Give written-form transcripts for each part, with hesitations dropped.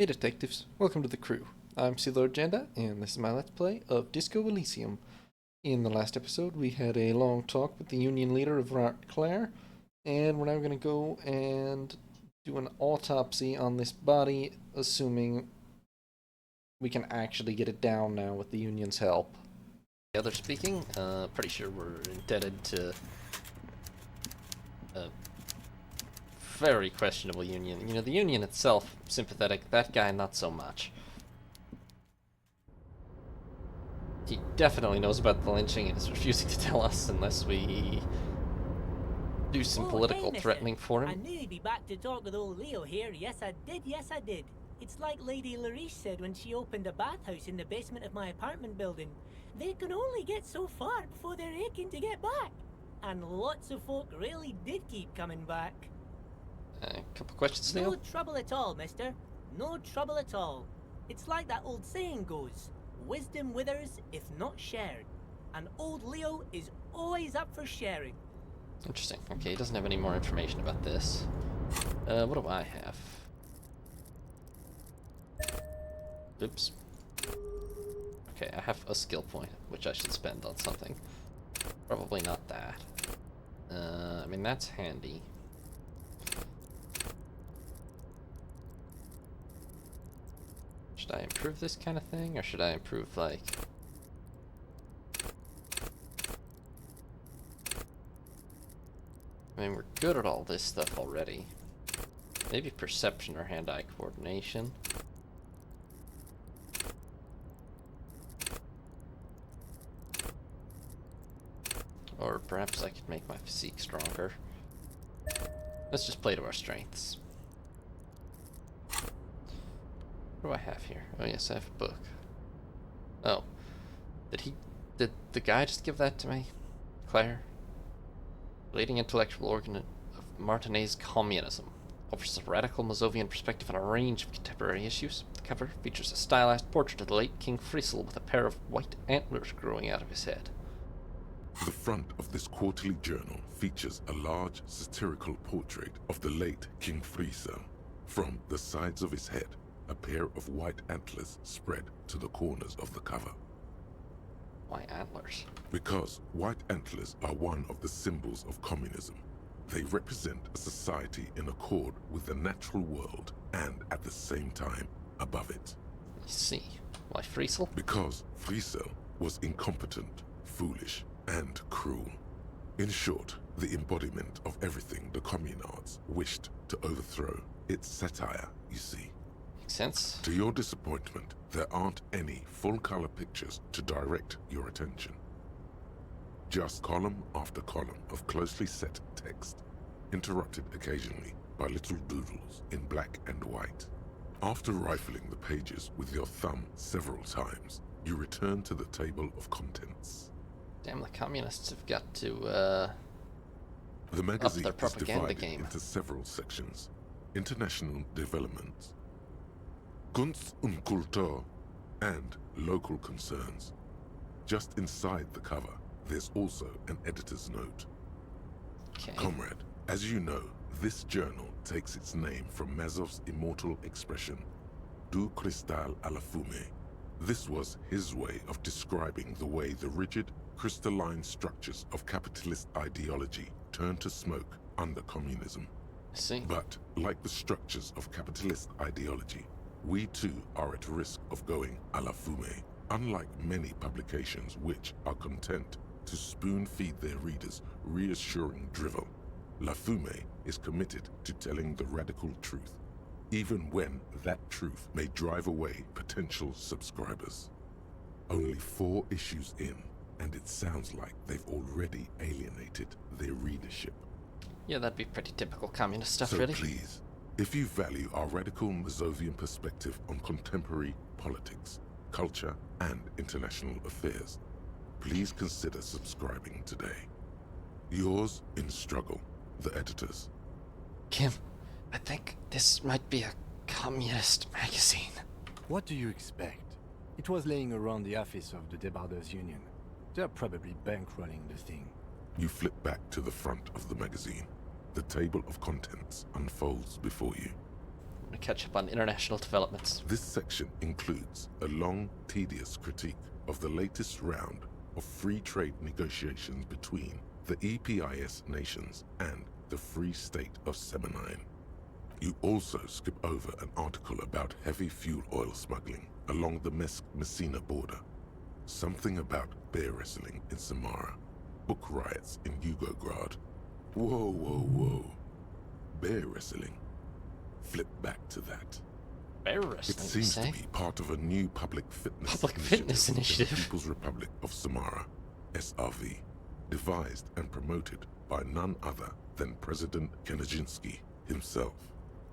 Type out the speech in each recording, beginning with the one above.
Hey detectives, welcome to the crew. I'm Sea Lord Janda, and this is my Let's Play of Disco Elysium. In the last episode, we had a long talk with the union leader of Claire, and we're now going to go and do an autopsy on this body, assuming we can actually get it down now with the union's help. Other speaking, pretty sure we're indebted to a very questionable union. You know, the union itself, sympathetic, that guy not so much. He definitely knows about the lynching and is refusing to tell us unless we do some political hey, threatening for I him. knew you'd be back to talk with old Leo here. Yes, I did. It's like Lady Larice said when she opened a bathhouse in the basement of my apartment building. They can only get so far before they're aching to get back. And lots of folk really did keep coming back. A couple questions, Leo? No trouble at all, mister. No trouble at all. It's like that old saying goes, wisdom withers if not shared. And old Leo is always up for sharing. Interesting. Okay, he doesn't have any more information about this. What do I have? Oops. Okay, I have a skill point, which I should spend on something. Probably not that. I mean, that's handy. Should I improve this kind of thing, or should I improve, like... I mean, we're good at all this stuff already. Maybe perception or hand-eye coordination. Or perhaps I could make my physique stronger. Let's just play to our strengths. What do I have here? Oh yes, I have a book. Oh. Did the guy just give that to me? Claire? Leading intellectual organ of Martinez communism. Offers a radical Mazovian perspective on a range of contemporary issues. The cover features a stylized portrait of the late King Friesel with a pair of white antlers growing out of his head. The front of this quarterly journal features a large satirical portrait of the late King Friesel. From the sides of his head, a pair of white antlers spread to the corners of the cover. Why antlers? Because white antlers are one of the symbols of communism. They represent a society in accord with the natural world and, at the same time, above it. I see. Why Friesel? Because Friesel was incompetent, foolish, and cruel. In short, the embodiment of everything the communards wished to overthrow. It's satire, you see. Makes sense. To your disappointment, there aren't any full-color pictures to direct your attention. Just column after column of closely set text, interrupted occasionally by little doodles in black and white. After rifling the pages with your thumb several times, you return to the table of contents. Damn, the communists have got to, The magazine their is propaganda divided game. into several sections. International developments, Kunst und Kultur, and local concerns. Just inside the cover, there's also an editor's note. Okay. Comrade, as you know, this journal takes its name from Mazov's immortal expression, Du cristal à la fumée. This was his way of describing the way the rigid, crystalline structures of capitalist ideology turn to smoke under communism. I see. But, like the structures of capitalist ideology, we too are at risk of going à la fumée, unlike many publications which are content to spoon-feed their readers reassuring drivel. La Fumée is committed to telling the radical truth, even when that truth may drive away potential subscribers. Only 4 issues in, and it sounds like they've already alienated their readership. Yeah, that'd be pretty typical communist stuff, So really. please, if you value our radical Mazovian perspective on contemporary politics, culture, and international affairs, please consider subscribing today. Yours in struggle, the editors. Kim, I think this might be a communist magazine. What do you expect? It was laying around the office of the Debarders Union. They're probably bankrolling the thing. You flip back to the front of the magazine. The table of contents unfolds before you. to catch up on international developments. This section includes a long, tedious critique of the latest round of free trade negotiations between the EPIS nations and the Free State of Semenine. You also skip over an article about heavy fuel oil smuggling along the Messina border, something about bear wrestling in Samara, book riots in Yugograd. Whoa, whoa, whoa. Bear wrestling. Flip back to that. Bear wrestling, It seems to be part of a new public fitness initiative. in the People's Republic of Samara, SRV, devised and promoted by none other than President Kanajinsky himself.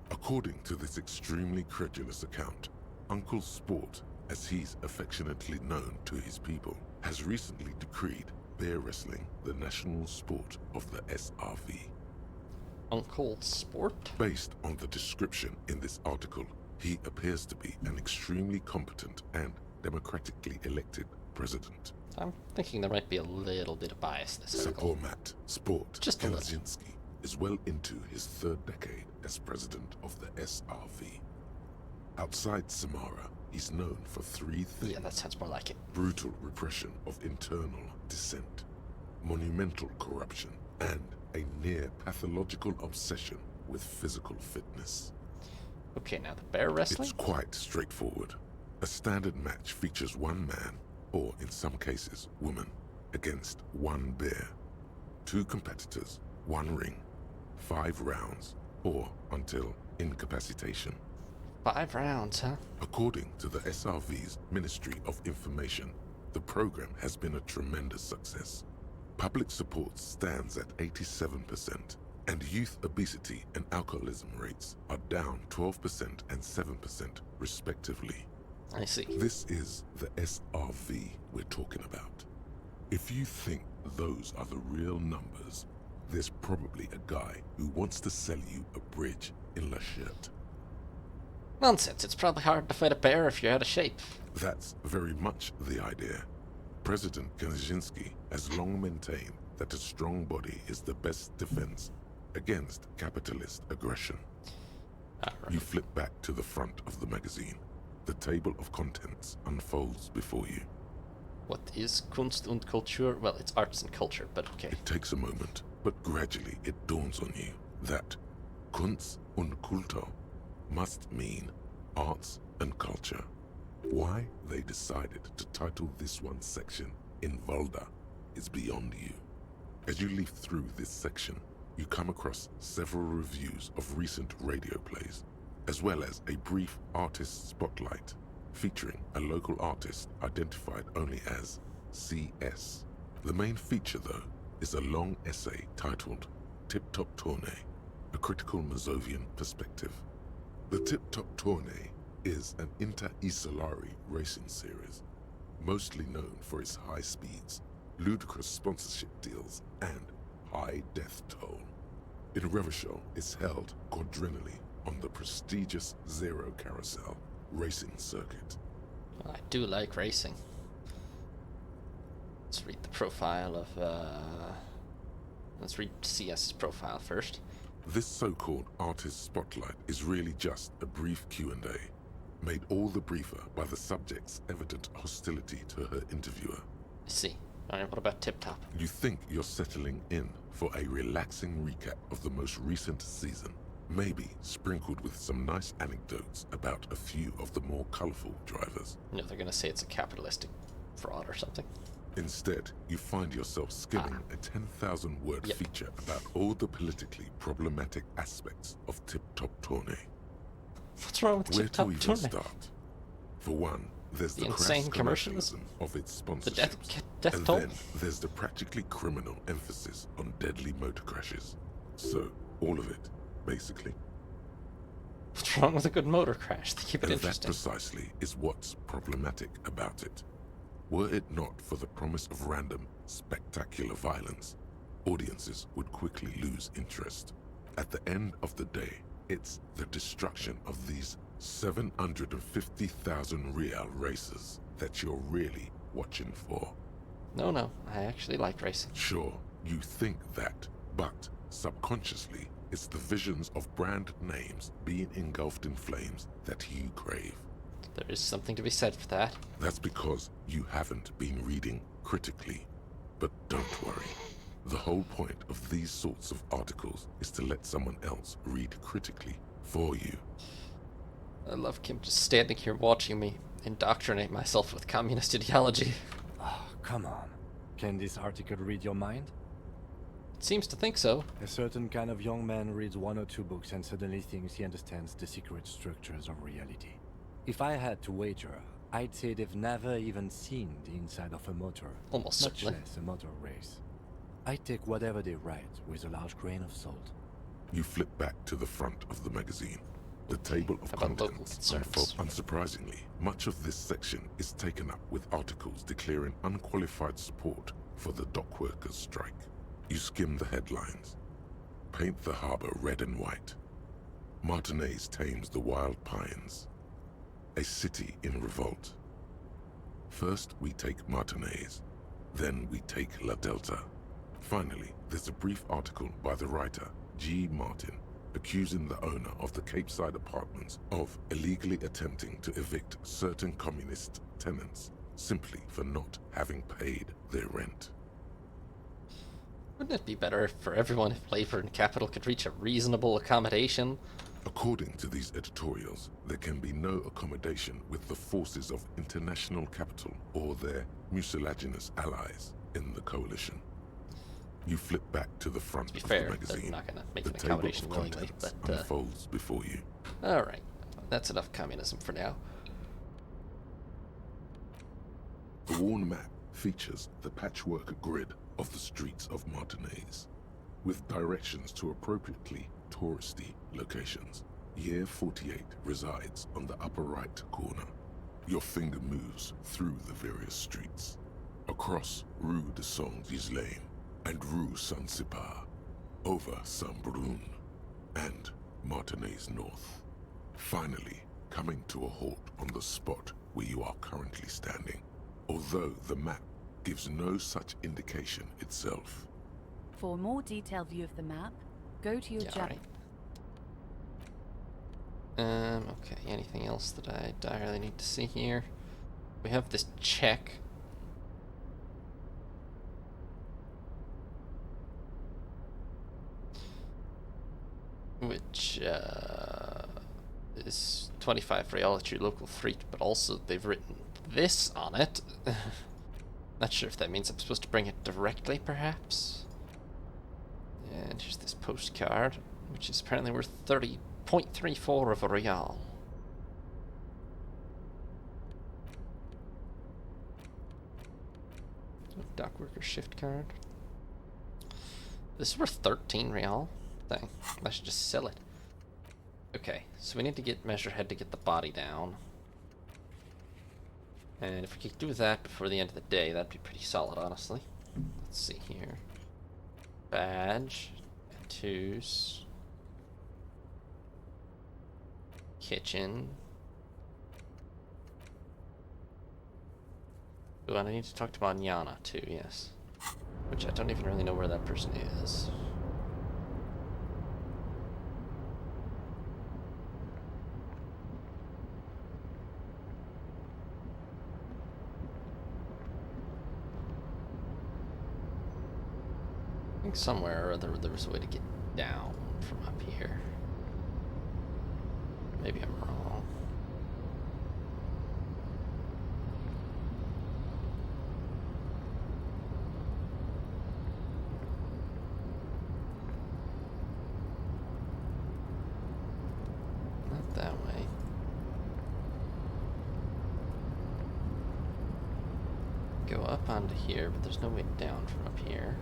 According to this extremely credulous account, Uncle Sport, as he's affectionately known to his people, has recently decreed bear wrestling the national sport of the SRV. Uncle Sport? Based on the description in this article, he appears to be an extremely competent and democratically elected president. I'm thinking there might be a little bit of bias in this article. Sapormat Sport Just a little. Kanajinsky is well into his third decade as president of the SRV. Outside Samara, he's known for three things. Yeah, that sounds more like it. Brutal repression of internal dissent, monumental corruption, and a near pathological obsession with physical fitness. Okay, now the bear wrestling? It's quite straightforward. A standard match features one man, or in some cases, woman, against one bear. Two competitors, one ring, 5 rounds, or until incapacitation. 5 rounds, huh? According to the SRV's Ministry of Information, the program has been a tremendous success. Public support stands at 87%, and youth obesity and alcoholism rates are down 12% and 7% respectively. I see. This is the SRV we're talking about. If you think those are the real numbers, there's probably a guy who wants to sell you a bridge in La Cherte. Nonsense. It's probably hard to fight a bear if you're out of shape. That's very much the idea. President Kanajinsky has long maintained that a strong body is the best defense against capitalist aggression. Alright. You flip back to the front of the magazine. The table of contents unfolds before you. What is Kunst und Kultur? Well, it's arts and culture, but okay. It takes a moment, but gradually it dawns on you that Kunst und Kultur must mean arts and culture. Why they decided to title this one section in Valda is beyond you. As you leaf through this section, you come across several reviews of recent radio plays, as well as a brief artist spotlight featuring a local artist identified only as CS. The main feature, though, is a long essay titled Tip Top Tournée, a critical Mazovian perspective. The Tip Top Tournée is an inter-Isolari racing series, mostly known for its high speeds, ludicrous sponsorship deals, and high death toll. In Revachol, it's held quadrennially on the prestigious Zero Carousel racing circuit. Well, I do like racing. Let's read the profile of, let's read CS's profile first. This so-called artist spotlight is really just a brief Q&A, made all the briefer by the subject's evident hostility to her interviewer. I see. Alright, what about Tip Top? You think you're settling in for a relaxing recap of the most recent season, maybe sprinkled with some nice anecdotes about a few of the more colorful drivers. You know, they're gonna say it's a capitalistic fraud or something. Instead, you find yourself skimming a 10,000-word Yep. feature about all the politically problematic aspects of Tip Top Tournée. What's wrong with Where Tip to Top even Tournament? start? For one, there's The the crass insane commercialism? commercialism of its The sponsorships. death And toll? then there's the practically criminal emphasis on deadly motor crashes. So, all of it, basically. What's wrong with a good motor crash? They keep it And that interesting. precisely is what's problematic about it. Were it not for the promise of random, spectacular violence, audiences would quickly lose interest. At the end of the day, it's the destruction of these 750,000 real racers that you're really watching for. No, I actually like racing. Sure, you think that, but subconsciously, It's the visions of brand names being engulfed in flames that you crave. There is something to be said for that. That's because you haven't been reading critically. But don't worry. The whole point of these sorts of articles is to let someone else read critically for you. I love Kim just standing here watching me indoctrinate myself with communist ideology. Oh, come on. Can this article read your mind? It seems to think so. A certain kind of young man reads 1 or 2 books and suddenly thinks he understands the secret structures of reality. If I had to wager, I'd say they've never even seen the inside of a motor. Almost much certainly. less a motor race. I take whatever they write with a large grain of salt. You flip back to the front of the magazine. The table of About local contents concerns. Unsurprisingly, much of this section is taken up with articles declaring unqualified support for the dock workers' strike. You skim the headlines. Paint the harbor red and white. Martinez tames the wild pines. A city in revolt. First we take Martinez, then we take La Delta. Finally, there's a brief article by the writer, G. Martin, accusing the owner of the Cape Side apartments of illegally attempting to evict certain communist tenants simply for not having paid their rent. Wouldn't it be better for everyone if labor and capital could reach a reasonable accommodation? According to these editorials, there can be no accommodation with the forces of international capital or their mucilaginous allies in the coalition. You flip back to the front To be of fair, the magazine. they're not going to make The an table accommodation of willingly, contents but unfolds before you. alright. That's enough communism for now. The worn map features the patchwork grid of the streets of Martinez, with directions to appropriately touristy locations. Year 48 resides on the upper right corner. Your finger moves through the various streets, across Rue de Saint-Ghislain and Rue Saint-Cypar, over Saint-Brun and Martinez North. Finally, coming to a halt on the spot where you are currently standing, although the map gives no such indication itself. For a more detailed view of the map, go to your Yeah, alright. Okay, anything else that I direly need to see here? We have this check. Which, is 25 real at your local fleet, but also they've written this on it. Not sure if that means I'm supposed to bring it directly, perhaps? And here's this postcard, which is apparently worth 30.34 of a real. Dock worker shift card. This is worth 13 real. Dang, I should just sell it. Okay, so we need to get Measurehead to get the body down. And if we could do that before the end of the day, that'd be pretty solid, honestly. Let's see here. Badge. Tattoos. Kitchen. Oh, and I need to talk to Manana too, yes. Which I don't even really know where that person is. I think somewhere or other there was a way to get down from up here. Maybe I'm wrong. Not that way. Go up onto here, but there's no way down from up here.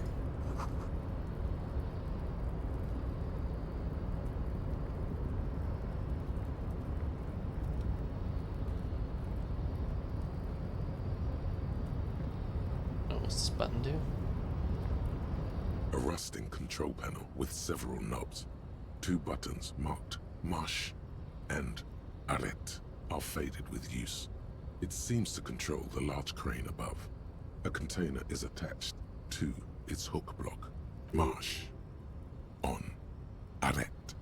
What's this button do? A rusting control panel with several knobs. 2 buttons marked Marche and Arrête are faded with use. It seems to control the large crane above. A container is attached to its hook block. Marche. On. Arrête.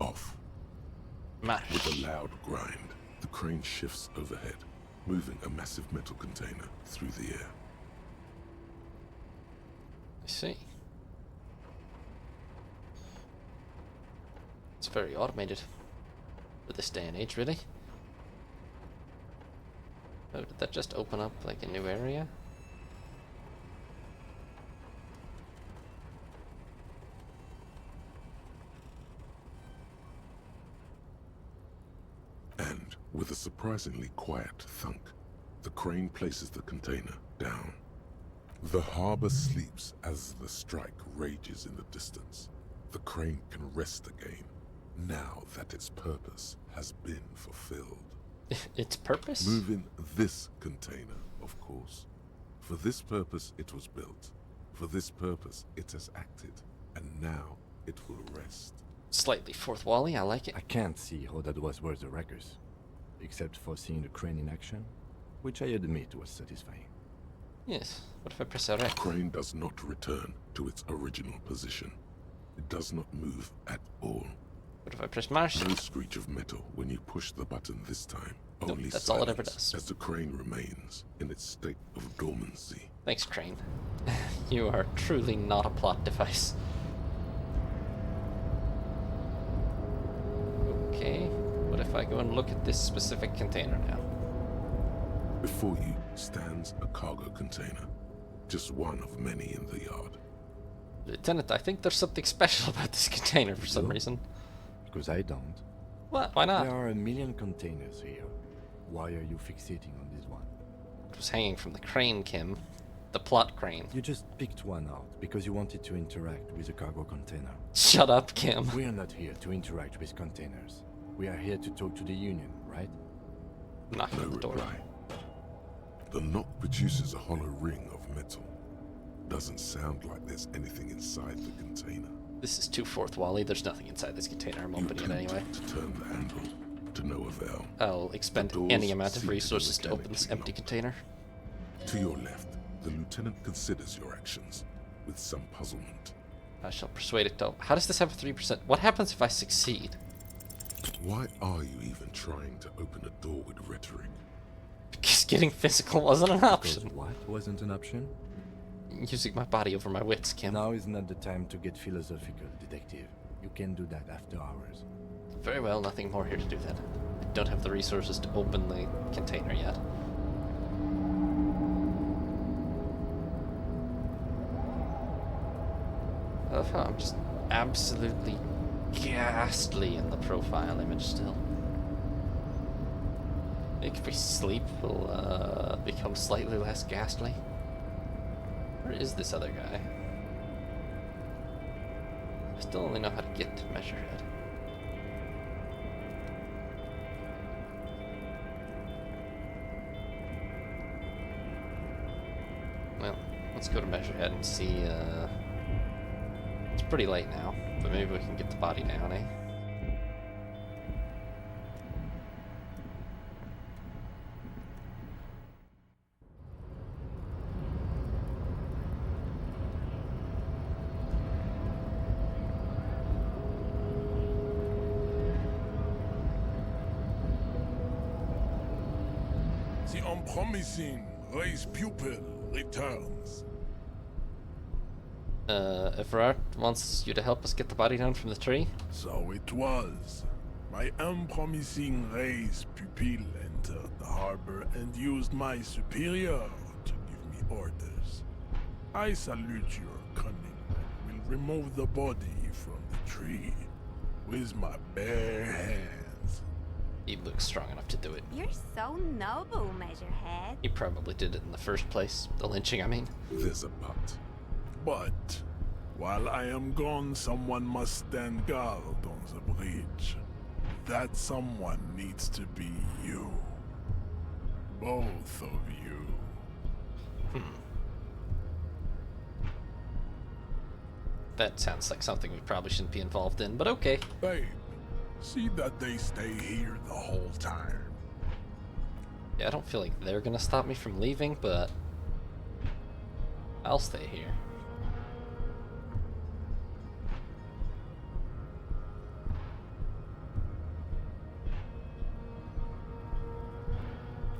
Off. Marche. With a loud grind, the crane shifts overhead, moving a massive metal container through the air. I see. It's very automated for this day and age, really. Oh, did that just open up like a new area? And, with a surprisingly quiet thunk, the crane places the container down. The harbor sleeps as the strike rages in the distance. The crane can rest again, now that its purpose has been fulfilled. Its purpose? Moving this container, of course. For this purpose it was built. For this purpose it has acted. And now it will rest. Slightly fourth wally, I like it. I can't see how that was worth the records, except for seeing the crane in action, which I admit was satisfying. Yes. What if I press The RX? crane does not return to its original position. It does not move at all. What if I press Marsh? No screech of metal when you push the button this time. Nope, Only that's all it ever silence does. as the crane remains in its state of dormancy. Thanks, Crane. You are truly not a plot device. Okay. What if I go and look at this specific container now? Before you stands a cargo container. Just one of many in the yard. Lieutenant, I think there's something special about this container for some No. reason. Because I don't. What? Why not? There are a million containers here. Why are you fixating on this one? It was hanging from the crane, Kim. The plot crane. You just picked one out because you wanted to interact with a cargo container. Shut up, Kim. We are not here to interact with containers. We are here to talk to the Union, right? Knocking No on the door. reply. The knock produces a hollow ring of metal. Doesn't sound like there's anything inside the container. This is too fourth wally. There's nothing inside this container. I'm You opening it attempt anyway. to turn the handle, to no avail. I'll expend The doors any amount seem of to be resources to open this empty mechanically container. To your left, the lieutenant considers your actions with some puzzlement. I shall persuade it to. How does this have a 3%? What happens if I succeed? Why are you even trying to open a door with rhetoric? Because getting physical wasn't an Because option. what wasn't an option? Using my body over my wits, Kim. Now is not the time to get philosophical, detective. You can do that after hours. Very well, nothing more here to do then. I don't have the resources to open the container yet. I love how I'm just absolutely ghastly in the profile image still. I think if we sleep, we'll become slightly less ghastly. Where is this other guy? I still only know how to get to Measurehead. Well, let's go to Measurehead and see, it's pretty late now, but maybe we can get the body down, eh? The unpromising race pupil returns. Everard wants you to help us get the body down from the tree? So it was. My unpromising race pupil entered the harbor and used my superior to give me orders. I salute your cunning and will remove the body from the tree with my bare hands. He looks strong enough to do it. You're so noble, Measurehead. He probably did it in the first place. The lynching, I mean. There's a but. But while I am gone, someone must stand guard on the bridge. That someone needs to be you. Both of you. That sounds like something we probably shouldn't be involved in, but okay. Babe, see that they stay here the whole time. Yeah, I don't feel like they're gonna stop me from leaving, but I'll stay here.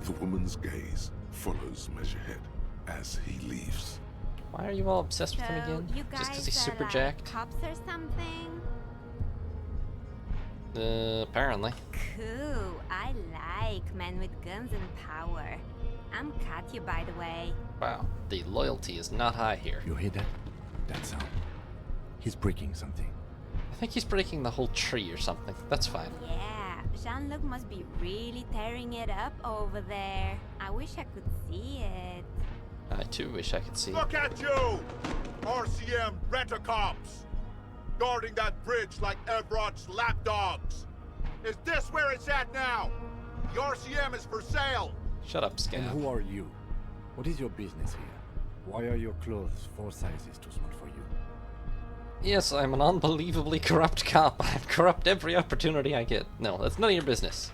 The woman's gaze follows Measurehead as he leaves. Why are you all obsessed with him So, again? you Just guys because he's are super like jacked? cops or something? Apparently. Cool. I like men with guns and power. I'm Katya, by the way. Wow, the loyalty is not high here. You hear that? That sound. He's breaking something. I think he's breaking the whole tree or something. That's fine. Yeah, Jean-Luc must be really tearing it up over there. I wish I could see it. I too wish I could see it. Look at you! RCM rent-a-cops! Guarding that bridge like Evrod's lapdogs! Is this where it's at now? The RCM is for sale! Shut up, And Scab. who are you? What is your business here? Why are your clothes 4 sizes too small for you? Yes, I'm an unbelievably corrupt cop. I corrupt every opportunity I get. No, that's none of your business.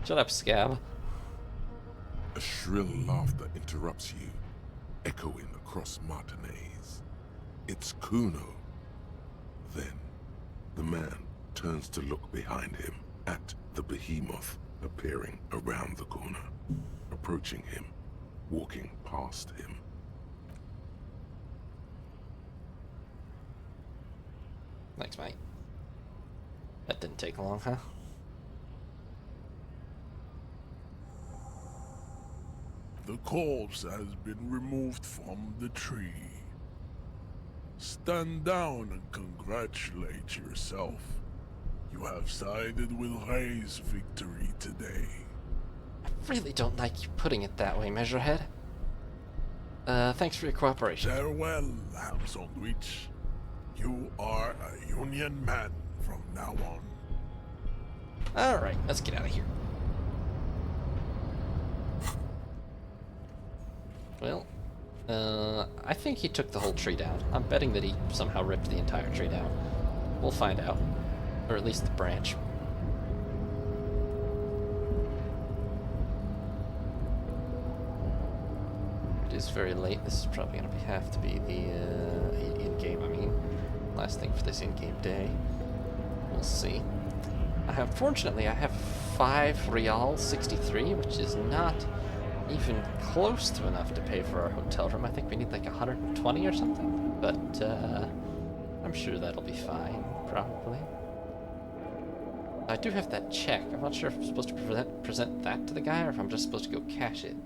Shut up, Scab. A shrill laughter interrupts you, echoing across Martinez. It's Kuno. Then, the man turns to look behind him at the behemoth appearing around the corner, approaching him, walking past him. Thanks, mate. That didn't take long, huh? The corpse has been removed from the tree. Stand down and congratulate yourself. You have sided with Ray's victory today. I really don't like you putting it that way, Measurehead. Thanks for your cooperation. Farewell, ham sandwich. You are a union man from now on. Alright, let's get out of here. Well, I think he took the whole tree down. I'm betting that he somehow ripped the entire tree down. We'll find out. Or at least the branch. It is very late. This is probably going to have to be the in-game, last thing for this in-game day. We'll see. Fortunately, I have 5 Real 63, which is not even close to enough to pay for our hotel room. I think we need like 120 or something, but I'm sure that'll be fine, probably. I do have that check. I'm not sure if I'm supposed to present that to the guy or if I'm just supposed to go cash it.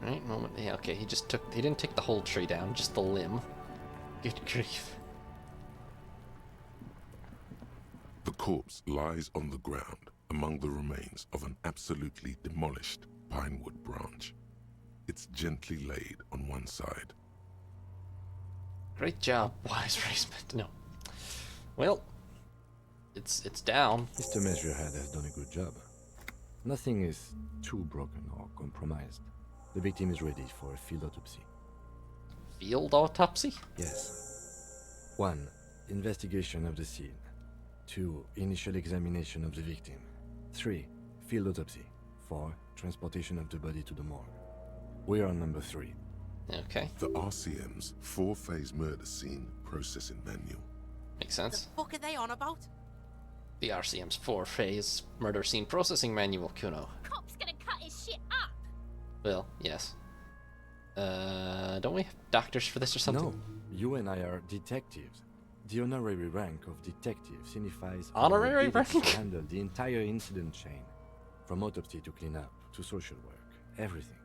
Right, moment. Yeah, okay, he didn't take the whole tree down, just the limb. Good grief. The corpse lies on the ground among the remains of an absolutely demolished pinewood branch. It's gently laid on one side. Great job, wise Raisement. No. Well, it's down. Mr. Measurehead has done a good job. Nothing is too broken or compromised. The victim is ready for a field autopsy. Field autopsy? Yes. 1. Investigation of the scene. 2. Initial examination of the victim. 3. Field autopsy. 4. Transportation of the body to the morgue. We are on number 3. Okay, The RCM's 4-phase murder scene processing manual. makes sense. The fuck are they on about? The RCM's 4-phase murder scene processing manual, Kuno. Cop's gonna cut his shit up! Well, yes. Don't we have doctors for this or something? No, you and I are detectives. The honorary rank of detective signifies our Honorary ability rank? to handle the entire incident chain, from autopsy to cleanup to social work, everything.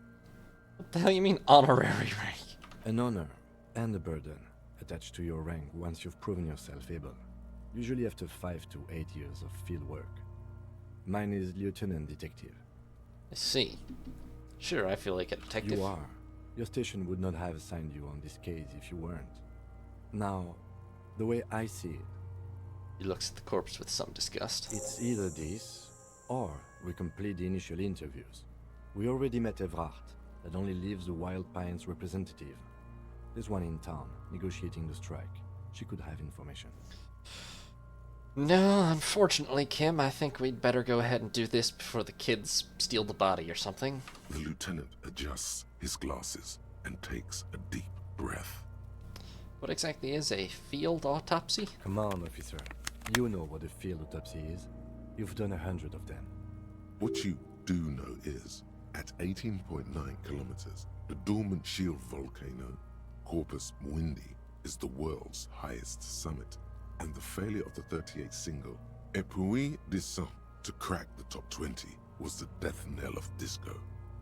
What the hell you mean honorary rank? An honor and a burden attached to your rank once you've proven yourself able, usually after 5 to 8 years of field work. Mine is lieutenant detective. I see. Sure, I feel like a detective. You are. Your station would not have assigned you on this case if you weren't. Now, the way I see it, He looks at the corpse with some disgust. it's either this, or we complete the initial interviews. We already met Evrard. that only leaves the Wild Pines representative. There's one in town, negotiating the strike. She could have information. No, unfortunately, Kim, I think we'd better go ahead and do this before the kids steal the body or something. The lieutenant adjusts his glasses and takes a deep breath. What exactly is a field autopsy? Come on, officer. You know what a field autopsy is. You've done 100 of them. What you do know is, at 18.9 kilometers, the dormant shield volcano, Corpus Muindi, is the world's highest summit, and the failure of the 38 single, Epui Descent, to crack the top 20 was the death knell of disco.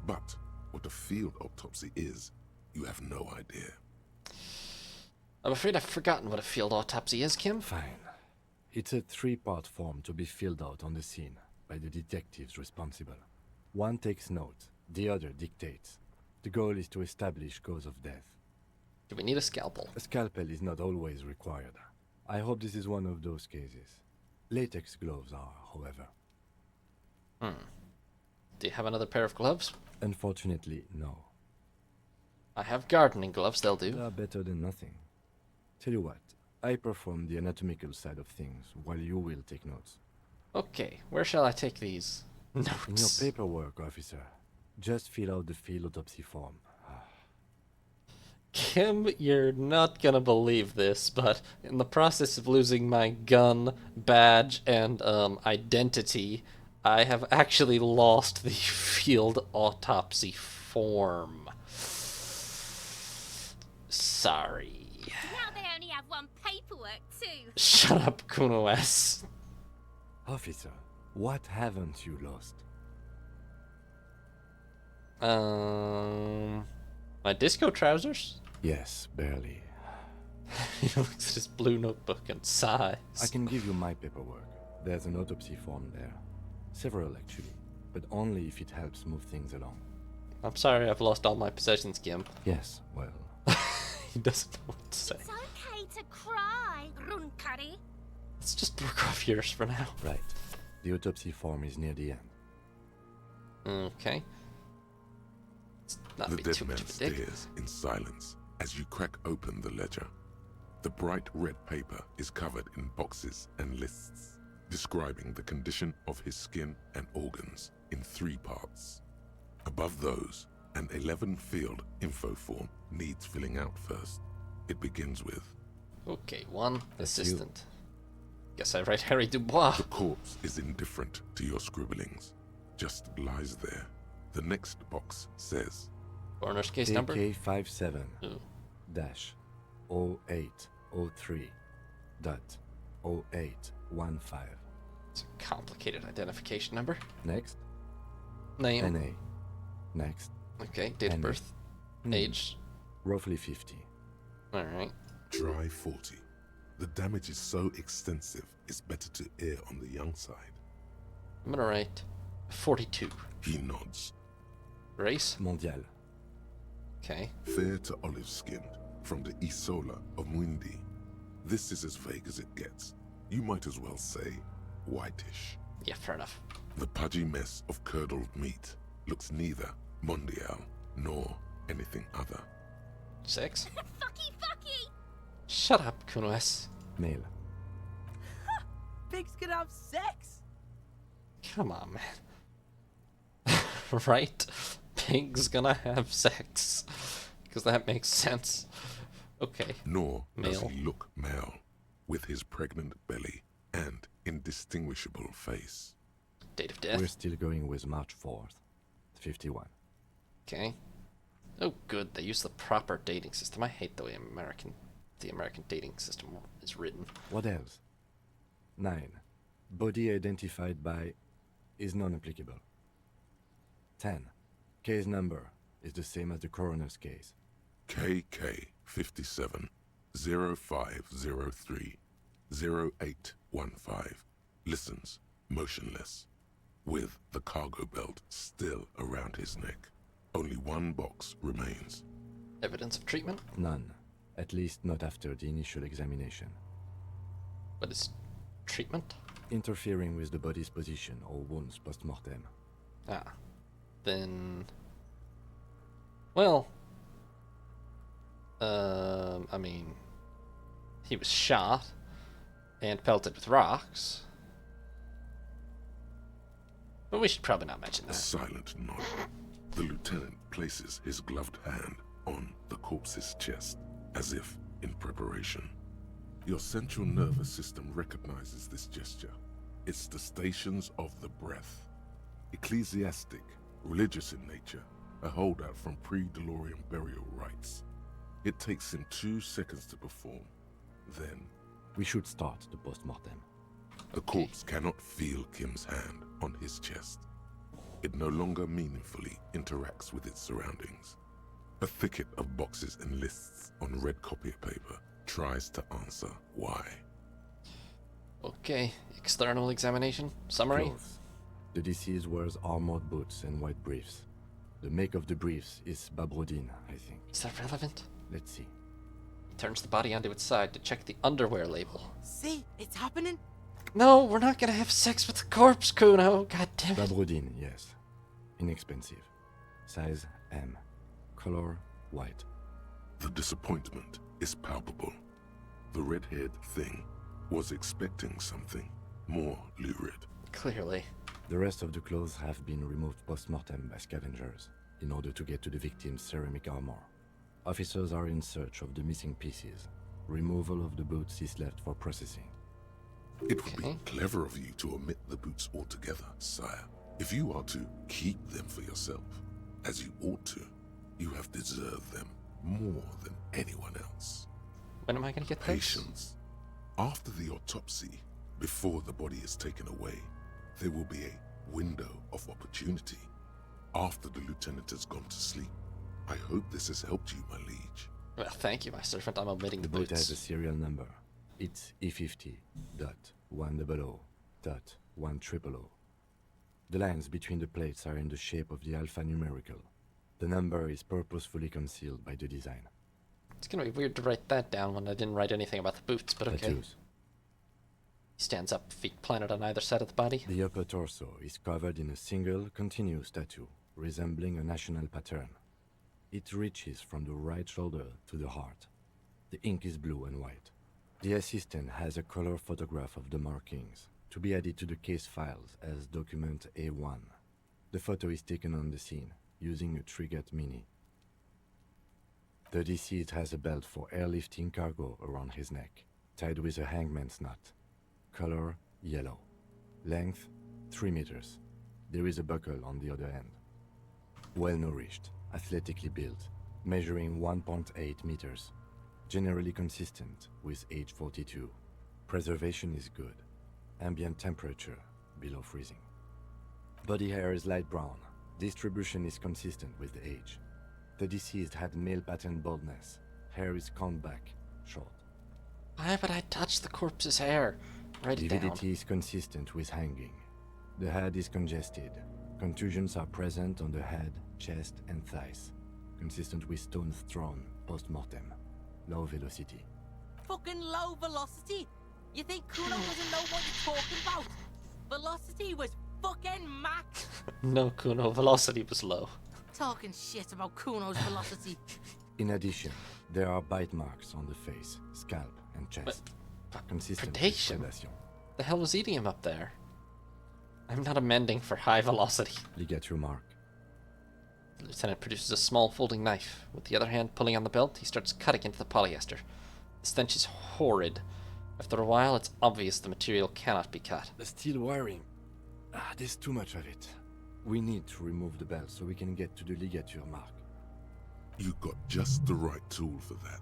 But what a field autopsy is, you have no idea. I'm afraid I've forgotten what a field autopsy is, Kim. Fine. It's a 3-part form to be filled out on the scene by the detectives responsible. One takes notes, the other dictates. The goal is to establish cause of death. Do we need a scalpel? A scalpel is not always required. I hope this is one of those cases. Latex gloves are, however. Do you have another pair of gloves? Unfortunately, no. I have gardening gloves, they'll do. They are better than nothing. Tell you what, I perform the anatomical side of things, while you will take notes. Okay, where shall I take these notes? In your paperwork, officer, just fill out the field autopsy form. Kim, you're not gonna believe this, but in the process of losing my gun, badge, and identity, I have actually lost the field autopsy form. Sorry. Now they only have one paperwork, too. Shut up, Kuno S. Officer, what haven't you lost? My disco trousers? Yes, barely. He looks at his blue notebook and sighs. I can give you my paperwork. There's an autopsy form there. Several, actually. But only if it helps move things along. I'm sorry I've lost all my possessions, Kim. Yes, well... He doesn't know what to say. It's okay to cry, Runkari. Let's just work off yours for now. Right. The autopsy form is near the end. Okay. Let's not The be dead too man much of a dick. stares in silence as you crack open the ledger. The bright red paper is covered in boxes and lists, describing the condition of his skin and organs in 3 parts. Above those, an 11-field info form needs filling out first. It begins with, Okay, 1 That's assistant. Guess I write Harry Dubois. the corpse is indifferent to your scribblings, just lies there. The next box says, Coroner's case number? AK57 Ooh. dash 0803 dot 0815. It's a complicated identification number. Next, Name. NA. Next, Okay, date of NA. birth. Hmm. Age. Roughly 50. Alright. dry 40. The damage is so extensive, it's better to err on the young side. I'm gonna write 42. He nods. Race? Mondial. Okay. Fair to olive-skinned, from the Isola of Muindi. This is as vague as it gets. You might as well say whitish. Yeah, fair enough. The pudgy mess of curdled meat looks neither mondial nor anything other. Sex? Fucky, fucky! Shut up, Kuno S. Male. Pigs can have sex? Come on, man. Right? Pig's gonna have sex. Because that makes sense. Okay. Nor does Male. he look male, with his pregnant belly and indistinguishable face. Date of death. We're still going with March 4th. 51. Okay. Oh, good. They use the proper dating system. I hate the way the American dating system is written. What else? 9. Body identified by is non-applicable. 10. Case number is the same as the coroner's case. KK 57 0503 0815 listens motionless, with the cargo belt still around his neck. Only one box remains. Evidence of treatment? None. At least not after the initial examination. What is treatment? Interfering with the body's position or wounds post-mortem. Ah. Then Well, I mean, he was shot and pelted with rocks. But we should probably not mention A that. silent nod. The lieutenant places his gloved hand on the corpse's chest, as if in preparation. Your central nervous system recognizes this gesture. It's the stations of the breath. Ecclesiastic, religious in nature, a holdout from pre-DeLorean burial rites. It takes him 2 seconds to perform. Then, We should start the post-mortem. the corpse cannot feel Kim's hand on his chest. It no longer meaningfully interacts with its surroundings. A thicket of boxes and lists on red copier paper tries to answer why. Okay, external examination. Summary? Clothes. The deceased wears armored boots and white briefs. The make of the briefs is Babrodine, I think. Is that relevant? Let's see. He turns the body onto its side to check the underwear label. See, it's happening. No, we're not gonna have sex with the corpse, Kuno. God damn it. Babrodine, yes. Inexpensive. Size M. Color white. The disappointment is palpable. The red-haired thing was expecting something more lurid. Clearly. The rest of the clothes have been removed post-mortem by scavengers in order to get to the victim's ceramic armor. Officers are in search of the missing pieces. Removal of the boots is left for processing. It would Okay. be clever of you to omit the boots altogether, sire. If you are to keep them for yourself, as you ought to, you have deserved them more than anyone else. When am I gonna get this? Patience. After the autopsy, before the body is taken away, there will be a window of opportunity. After the lieutenant has gone to sleep. I hope this has helped you, my liege. Well, thank you, my servant. I'm omitting the The boat has a boots. serial number. It's E50.100.100. The lines between the plates are in the shape of the alphanumerical. The number is purposefully concealed by the design. It's gonna be weird to write that down when I didn't write anything about the boots, but okay. Tattoos. He stands up, feet planted on either side of the body. The upper torso is covered in a single continuous tattoo, resembling a national pattern. It reaches from the right shoulder to the heart. The ink is blue and white. The assistant has a color photograph of the markings, to be added to the case files as document A1. The photo is taken on the scene, using a Trigat Mini. The deceased has a belt for airlifting cargo around his neck, tied with a hangman's knot. Color yellow. Length 3 meters. There is a buckle on the other end. Well nourished, athletically built, measuring 1.8 meters. Generally consistent with age 42. Preservation is good. Ambient temperature below freezing. Body hair is light brown. Distribution is consistent with the age. The deceased had male pattern baldness. Hair is combed back, short. Why would I touch the corpse's hair? Write it down. Lividity is consistent with hanging. The head is congested. Contusions are present on the head, chest, and thighs. Consistent with stones thrown post-mortem. Low velocity. Fucking low velocity? You think Kuno doesn't know what you're talking about? Velocity was fucking max. No, Kuno, velocity was low. Talking shit about Kuno's velocity. In addition, there are bite marks on the face, scalp, and chest. Consistent with predation? predation. The hell was eating him up there? I'm not amending for high velocity. Ligature mark. The lieutenant produces a small folding knife. With the other hand pulling on the belt, he starts cutting into the polyester. The stench is horrid. After a while, it's obvious the material cannot be cut. The steel wiring. There's too much of it. We need to remove the belt so we can get to the ligature mark. You got just the right tool for that.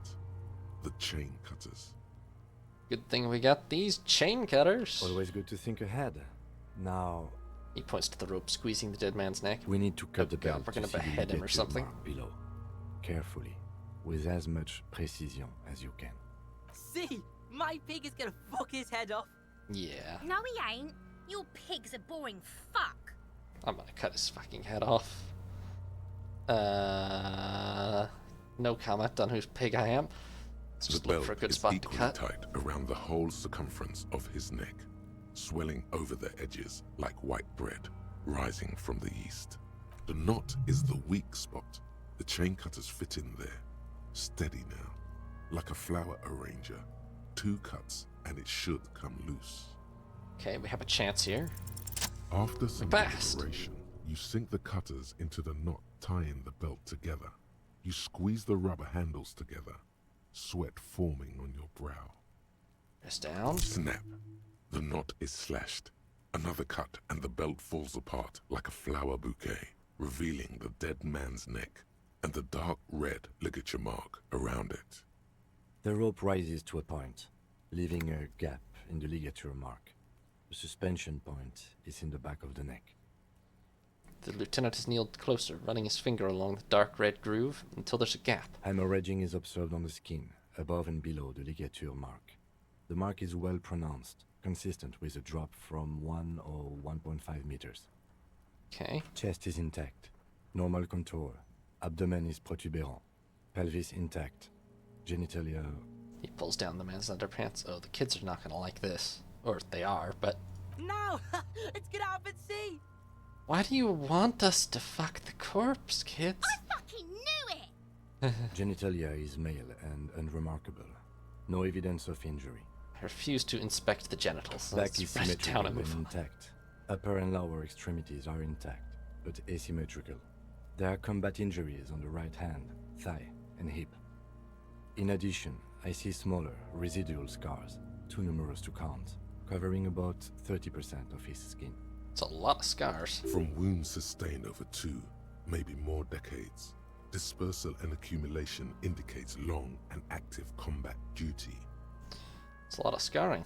The chain cutters. Good thing we got these chain cutters. Always good to think ahead. Now, He points to the rope squeezing the dead man's neck. we need to cut the God, belt we're gonna to see the behead him or ligature something. mark below. Carefully, with as much precision as you can. See, my pig is gonna fuck his head off. Yeah, No, he ain't. Your pig's a boring fuck. I'm gonna cut his fucking head off. No comment on whose pig I am. Let's The just look belt for a good is spot to equally cut. tight around the whole circumference of his neck, swelling over the edges like white bread rising from the east. The knot is the weak spot. The chain cutters fit in there. Steady now. Like a flower arranger. 2 cuts and it should come loose. Okay, we have a chance here. After some Fast. deliberation, you sink the cutters into the knot tying the belt together. You squeeze the rubber handles together, sweat forming on your brow. Press down. Snap. The knot is slashed. Another cut and the belt falls apart like a flower bouquet, revealing the dead man's neck and the dark red ligature mark around it. The rope rises to a point, leaving a gap in the ligature mark. The suspension point is in the back of the neck. The lieutenant has kneeled closer, running his finger along the dark red groove until there's a gap. Hemorrhaging is observed on the skin, above and below the ligature mark. The mark is well pronounced, consistent with a drop from 1 or 1.5 meters. Okay. Chest is intact, normal contour. Abdomen is protuberant, pelvis intact, genitalia. He pulls down the man's underpants. Oh, the kids are not gonna like this. Or they are, but... No! Let's get out and see! Why do you want us to fuck the corpse, kids? I fucking knew it! Genitalia is male and unremarkable. No evidence of injury. I refuse to inspect the genitals. Back Let's is write it down symmetrical and and move on. intact. Upper and lower extremities are intact, but asymmetrical. There are combat injuries on the right hand, thigh, and hip. In addition, I see smaller, residual scars, too numerous to count, covering about 30% of his skin. It's a lot of scars. From wounds sustained over 2, maybe more decades, dispersal and accumulation indicates long and active combat duty. It's a lot of scarring.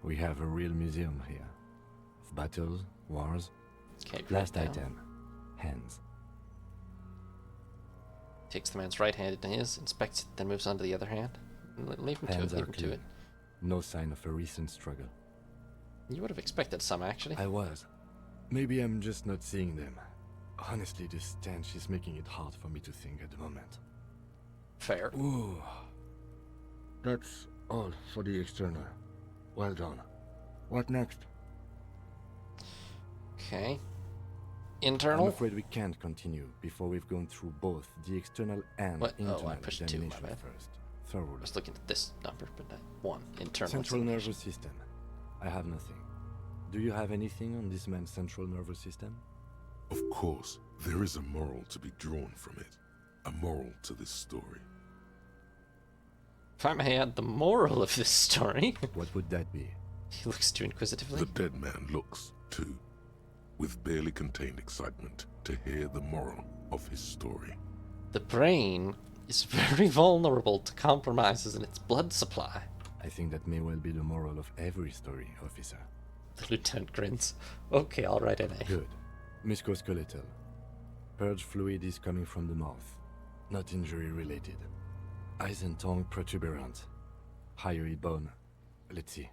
We have a real museum here. Of battles, wars. Okay, Last down. item. Hands. Takes the man's right hand in his, inspects it, then moves on to the other hand. Leave him to it, Hands leave are him to clean. it. No sign of a recent struggle. You would have expected some, actually. I was. Maybe I'm just not seeing them. Honestly, this stench is making it hard for me to think at the moment. Fair. Ooh. That's all for the external. Well done. What next? Okay. I'm Internal? afraid we can't continue before we've gone through both the external and What? Oh, internal I pushed 2, my examination bad. first. I Thoroughly. was looking at this number, but not 1. Internal. Central examination. nervous system. I have nothing. Do you have anything on this man's central nervous system? Of course, there is a moral to be drawn from it. A moral to this story. If I may add the moral of this story. What would that be? He looks too inquisitively. The dead man looks, too, with barely contained excitement to hear the moral of his story. The brain is very vulnerable to compromises in its blood supply. I think that may well be the moral of every story, officer. The lieutenant grins. Okay, I'll write NA. Good. Musculoskeletal. Purge fluid is coming from the mouth. Not injury related. Eyes and tongue protuberant. Hyoid bone. Let's see.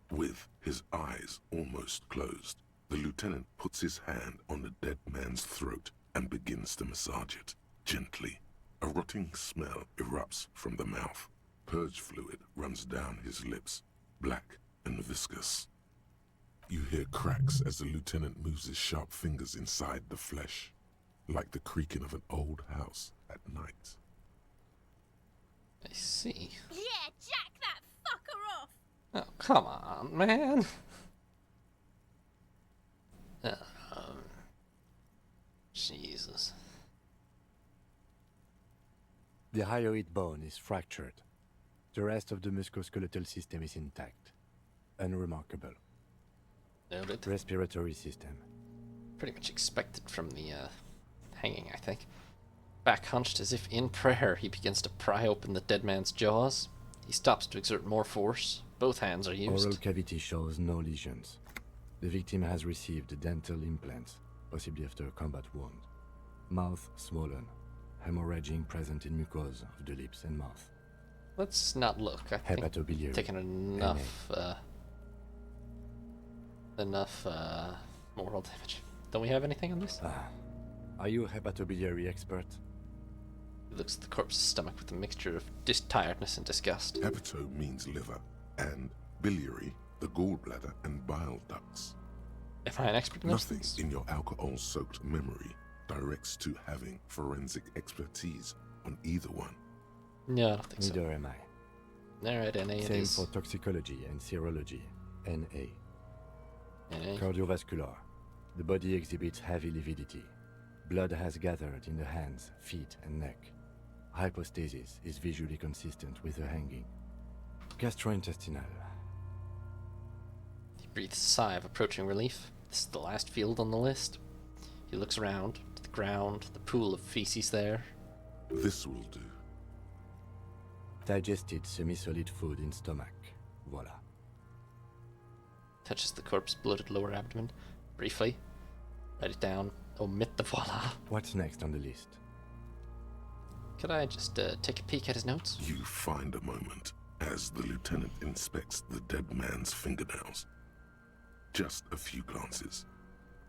With his eyes almost closed, the lieutenant puts his hand on the dead man's throat and begins to massage it, gently. A rotting smell erupts from the mouth. Purge fluid runs down his lips, black and viscous. You hear cracks as the lieutenant moves his sharp fingers inside the flesh, like the creaking of an old house at night. I see. Yeah, jack that fucker off! Oh, come on, man. Jesus. The hyoid bone is fractured. The rest of the musculoskeletal system is intact. Unremarkable. Noted. Respiratory system. Pretty much expected from the hanging, I think. Back hunched as if in prayer, he begins to pry open the dead man's jaws. He stops to exert more force. Both hands are used. Oral cavity shows no lesions. The victim has received dental implants, possibly after a combat wound. Mouth swollen. Hemorrhaging present in mucosa of the lips and mouth. Let's not look. I think Hepatobiliary. taken enough moral damage. Don't we have anything on this? Are you a hepatobiliary expert? He looks at the corpse's stomach with a mixture of tiredness and disgust. Hepato means liver, and biliary, the gallbladder and bile ducts. Am I an expert in those Nothing things? in your alcohol-soaked memory directs to having forensic expertise on either one. No, I don't think so. Neither am I. Alright, NA it Same is. for toxicology and serology. NA. NA. Cardiovascular. The body exhibits heavy lividity. Blood has gathered in the hands, feet, and neck. Hypostasis is visually consistent with the hanging. Gastrointestinal. He breathes a sigh of approaching relief. This is the last field on the list. He looks around, to the ground, the pool of feces there. This will do. Digested semi-solid food in stomach. Voila. Touches the corpse's bloated lower abdomen. Briefly. Write it down. Omit the voila. What's next on the list? Could I just take a peek at his notes? You find a moment as the lieutenant inspects the dead man's fingernails. Just a few glances.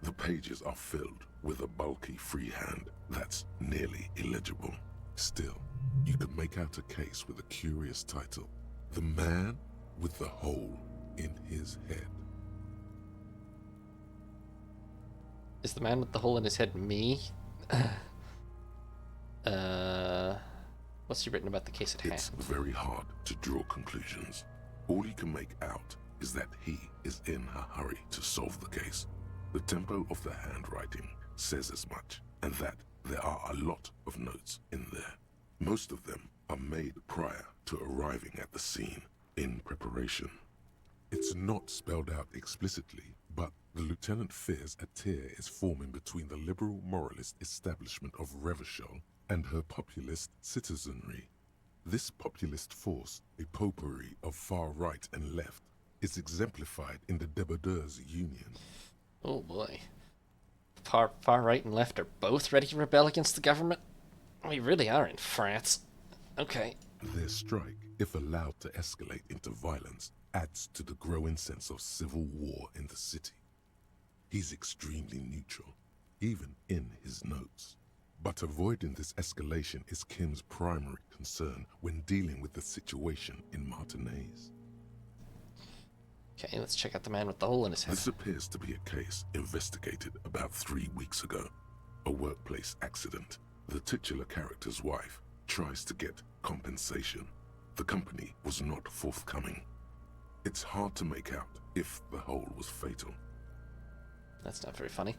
The pages are filled with a bulky freehand that's nearly illegible. Still, you can make out a case with a curious title. The Man with the Hole in His Head. Is the man with the hole in his head me? What's he written about the case at hand? It's very hard to draw conclusions. All you can make out is that he is in a hurry to solve the case. The tempo of the handwriting says as much, and that there are a lot of notes in there. Most of them are made prior to arriving at the scene, in preparation. It's not spelled out explicitly, but the lieutenant fears a tear is forming between the liberal moralist establishment of Revachol and her populist citizenry. This populist force, a potpourri of far right and left, is exemplified in the Débardeurs Union. Oh boy. Far right and left are both ready to rebel against the government? We really are in France. Okay. Their strike, if allowed to escalate into violence, adds to the growing sense of civil war in the city. He's extremely neutral, even in his notes. But avoiding this escalation is Kim's primary concern when dealing with the situation in Martinaise. Okay, let's check out the man with the hole in his head. This appears to be a case investigated about 3 weeks ago. A workplace accident. The titular character's wife tries to get compensation. The company was not forthcoming. It's hard to make out if the hole was fatal. That's not very funny.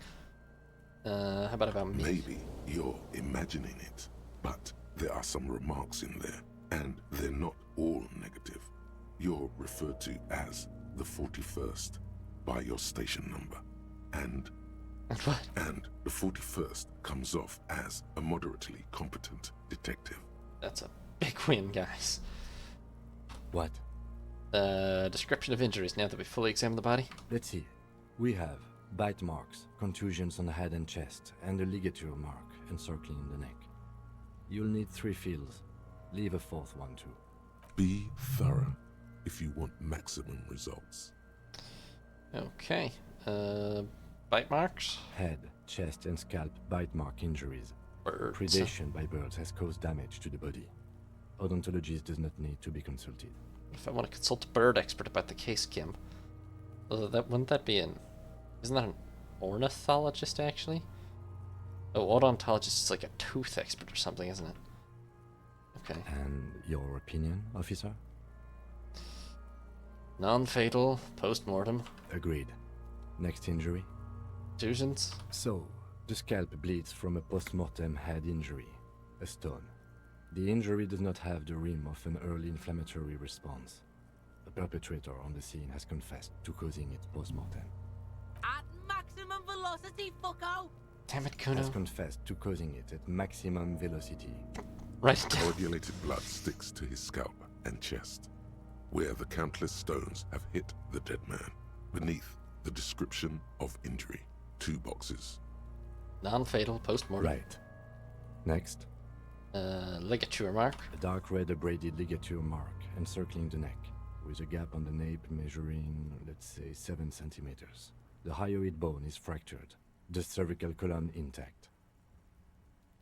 How about me? Maybe you're imagining it, but there are some remarks in there, and they're not all negative. You're referred to as the 41st by your station number, and What? and the 41st comes off as a moderately competent detective. That's a big win, guys. What? Description of injuries now that we fully examined the body. Let's see. We have bite marks, contusions on the head and chest, and a ligature mark encircling the neck. You'll need 3 fields. Leave a 4th one too. Be thorough if you want maximum results. Okay. Bite marks? Head, chest, and scalp bite mark injuries. Birds. Predation by birds has caused damage to the body. Odontologist does not need to be consulted. If I want to consult a bird expert about the case, Kim, wouldn't that be isn't that an ornithologist, actually? Oh, odontologist is like a tooth expert or something, isn't it? Okay. And your opinion, officer? Non-fatal, post-mortem. Agreed. Next injury? Contusions? So, the scalp bleeds from a post-mortem head injury, a stone. The injury does not have the rim of an early inflammatory response. The perpetrator on the scene has confessed to causing it post-mortem. At maximum velocity, fucko! Damn it, Has Kuno. confessed to causing it at maximum velocity. Write it down. Coagulated blood sticks to his scalp and chest, where the countless stones have hit the dead man. Beneath the description of injury, 2 boxes. Non-fatal, post-mortem. Right. Next, Ligature mark. a dark red abraded ligature mark encircling the neck, with a gap on the nape measuring, let's say, 7 centimeters. The hyoid bone is fractured, the cervical column intact.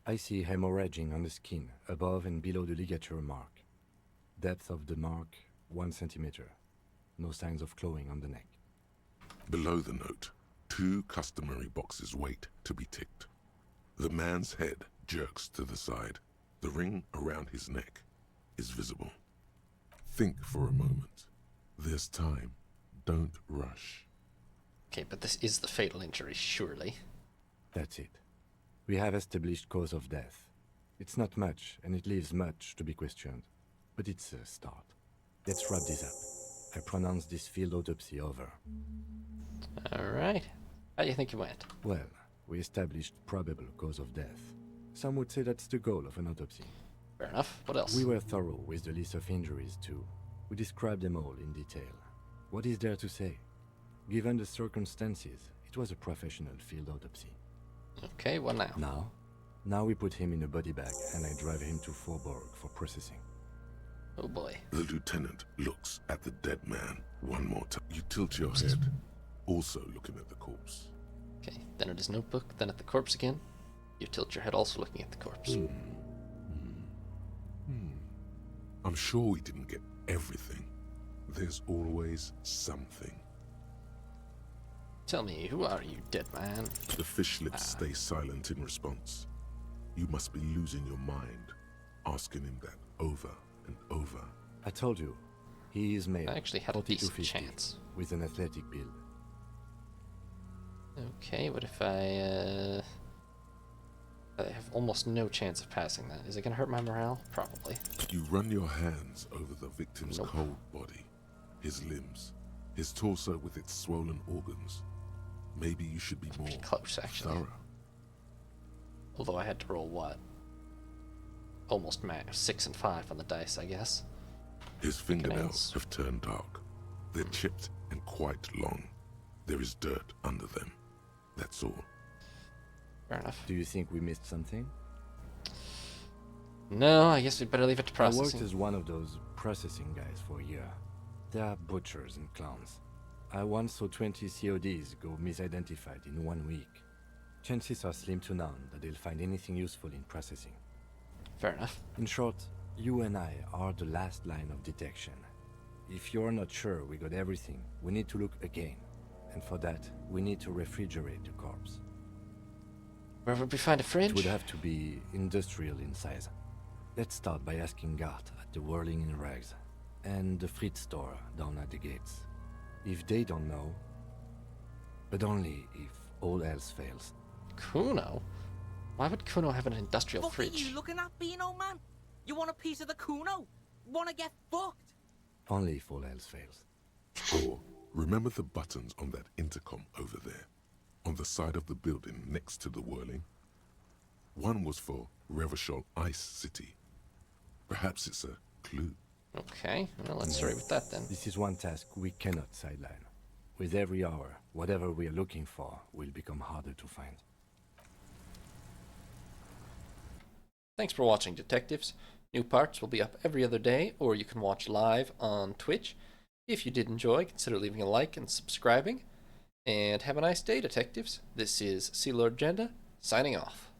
I see hemorrhaging on the skin, above and below the ligature mark. Depth of the mark, 1 centimeter. No signs of clawing on the neck. Below the note, 2 customary boxes wait to be ticked. The man's head jerks to the side. The ring around his neck is visible. Think for a moment. There's time. Don't rush. Okay, but this is the fatal injury, surely. That's it. We have established cause of death. It's not much, and it leaves much to be questioned. But it's a start. Let's wrap this up. I pronounce this field autopsy over. Alright. How do you think it went? Well, we established probable cause of death. Some would say that's the goal of an autopsy. Fair enough. What else? We were thorough with the list of injuries, too. We described them all in detail. What is there to say? Given the circumstances, it was a professional field autopsy. Okay, what now? Now we put him in a body bag and I drive him to Faubourg for processing. Oh boy. The lieutenant looks at the dead man one more time. You tilt your head, also looking at the corpse. Okay, then at his notebook, then at the corpse again. You tilt your head also looking at the corpse. I'm sure we didn't get everything. There's always something. Tell me, who are you, dead man? The fish lips stay silent in response. You must be losing your mind, asking him that over and over. I told you, he is male. I actually had a 40 to decent 50, chance. with an athletic build. Okay, what if I have almost no chance of passing that? Is it gonna hurt my morale? Probably. You run your hands over the victim's Nope. cold body, his limbs, his torso with its swollen organs. Maybe you should be more Pretty close, actually. thorough. Although I had to roll what? Almost 6 and 5 on the dice, I guess. His fingernails Fingernails. have turned dark. They're chipped and quite long. There is dirt under them. That's all. Fair enough. Do you think we missed something? No, I guess we'd better leave it to I worked processing. as one of those processing guys for a year. They are butchers and clowns. I once saw 20 CODs go misidentified in 1 week. Chances are slim to none that they'll find anything useful in processing. Fair enough. In short, you and I are the last line of detection. If you're not sure we got everything, we need to look again. And for that, we need to refrigerate the corpse. Where would we find a fridge? It would have to be industrial in size. Let's start by asking Gart at the Whirling in Rags and the Fritz store down at the gates. If they don't know, but only if all else fails. Kuno? Why would Kuno have an industrial Fuck are fridge? you looking at, Beano man? You want a piece of the Kuno? Wanna get fucked? Only if all else fails. Or remember the buttons on that intercom over there, on the side of the building next to the Whirling? One was for Revachol Ice City. Perhaps it's a clue. Okay, well, let's hurry with that then. This is one task we cannot sideline. With every hour, whatever we are looking for will become harder to find. Thanks for watching, detectives. New parts will be up every other day, or you can watch live on Twitch. If you did enjoy, consider leaving a like and subscribing. And have a nice day, detectives. This is Sea Lord Agenda, signing off.